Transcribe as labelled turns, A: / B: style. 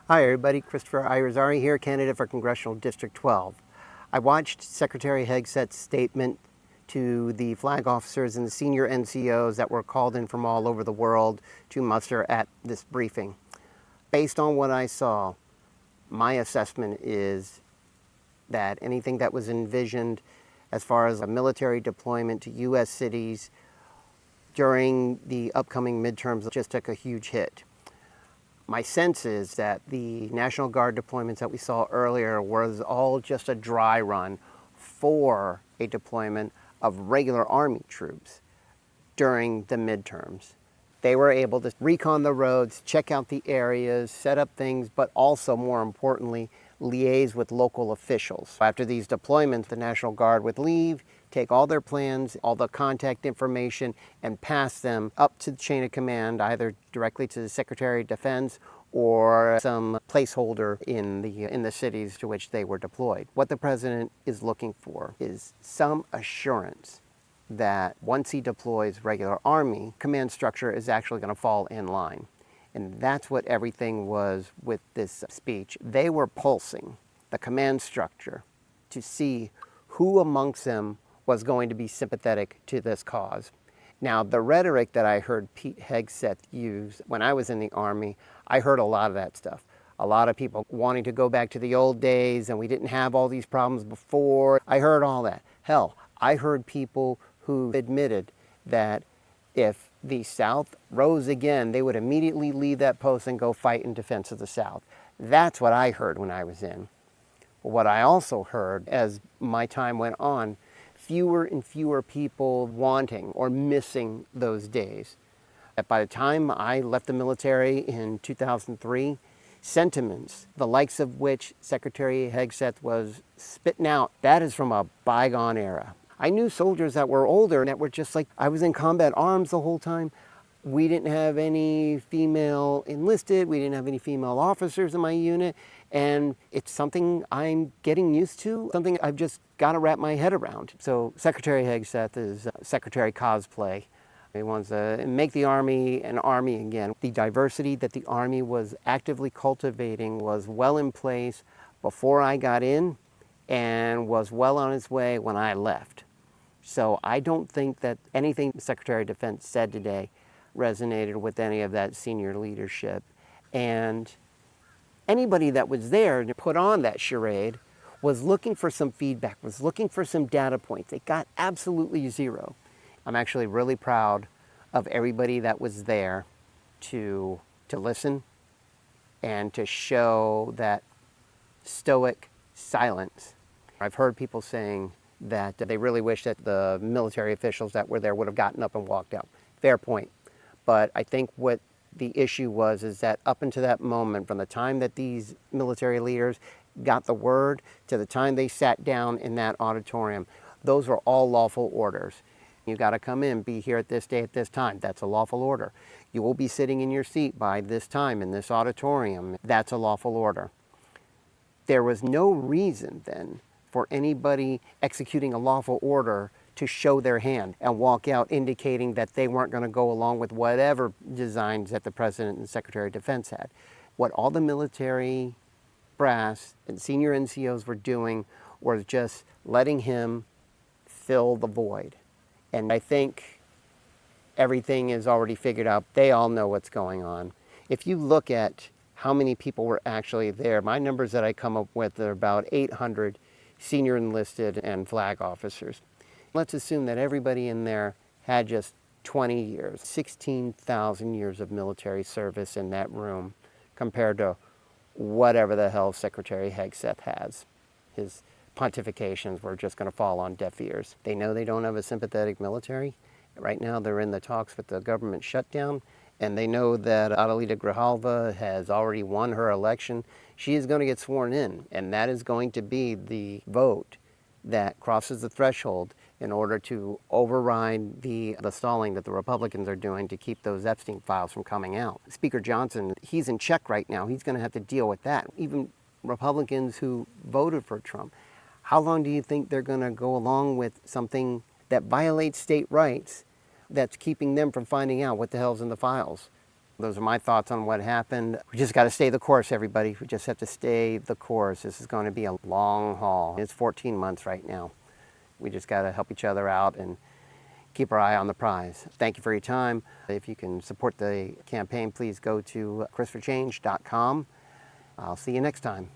A: Hi everybody, Christopher Irizarry here, candidate for Congressional District 12. I watched Secretary Hegseth's statement to the flag officers and the senior NCOs that were called in from all over the world to muster at this briefing. Based on what I saw, my assessment is that anything that was envisioned as far as a military deployment to U.S. cities during the upcoming midterms just took a huge hit. My sense is that the National Guard deployments that we saw earlier was all just a dry run for a deployment of regular Army troops during the midterms. They were able to recon the roads, check out the areas, set up things, but also, more importantly, liaise with local officials. After these deployments, the National Guard would leave, take all their plans, all the contact information, and pass them up to the chain of command, either directly to the Secretary of Defense or some placeholder in the cities to which they were deployed. What the President is looking for is some assurance that once he deploys regular Army, command structure is actually going to fall in line. And that's what everything was with this speech. They were pulsing the command structure to see who amongst them was going to be sympathetic to this cause. Now, the rhetoric that I heard Pete Hegseth use when I was in the Army, I heard a lot of that stuff. A lot of people wanting to go back to the old days and we didn't have all these problems before. I heard all that. Hell, I heard people who admitted that if the South rose again, they would immediately leave that post and go fight in defense of the South. That's what I heard when I was in. What I also heard as my time went on, fewer and fewer people wanting or missing those days. By the time I left the military in 2003, sentiments, the likes of which Secretary Hegseth was spitting out, that is from a bygone era. I knew soldiers that were older and that were just like, I was in combat arms the whole time. We didn't have any female enlisted. We didn't have any female officers in my unit. And it's something I'm getting used to, something I've just got to wrap my head around. So Secretary Hegseth is Secretary Cosplay. He wants to make the Army an Army again. The diversity that the Army was actively cultivating was well in place before I got in and was well on its way when I left. So I don't think that anything the Secretary of Defense said today resonated with any of that senior leadership. And anybody that was there to put on that charade was looking for some feedback, was looking for some data points. They got absolutely zero. I'm actually really proud of everybody that was there to listen and to show that stoic silence. I've heard people saying that they really wish that the military officials that were there would have gotten up and walked out. Fair point. But I think what the issue was is that up until that moment, from the time that these military leaders got the word to the time they sat down in that auditorium, those were all lawful orders. You got to come in, be here at this day at this time. That's a lawful order. You will be sitting in your seat by this time in this auditorium. That's a lawful order. There was no reason then for anybody executing a lawful order to show their hand and walk out indicating that they weren't going to go along with whatever designs that the President and Secretary of Defense had. What all the military brass and senior NCOs were doing was just letting him fill the void. And I think everything is already figured out. They all know what's going on. If you look at how many people were actually there, my numbers that I come up with are about 800 senior enlisted and flag officers. Let's assume that everybody in there had just 20 years, 16,000 years of military service in that room compared to whatever the hell Secretary Hegseth has. His pontifications were just going to fall on deaf ears. They know they don't have a sympathetic military. Right now they're in the talks with the government shutdown, and they know that Adelita Grijalva has already won her election. She is going to get sworn in, and that is going to be the vote that crosses the threshold in order to override the stalling that the Republicans are doing to keep those Epstein files from coming out. Speaker Johnson, he's in check right now. He's going to have to deal with that. Even Republicans who voted for Trump, how long do you think they're going to go along with something that violates state rights that's keeping them from finding out what the hell's in the files? Those are my thoughts on what happened. We just got to stay the course, everybody. We just have to stay the course. This is going to be a long haul. It's 14 months right now. We just got to help each other out and keep our eye on the prize. Thank you for your time. If you can support the campaign, please go to chrisforchange.com. I'll see you next time.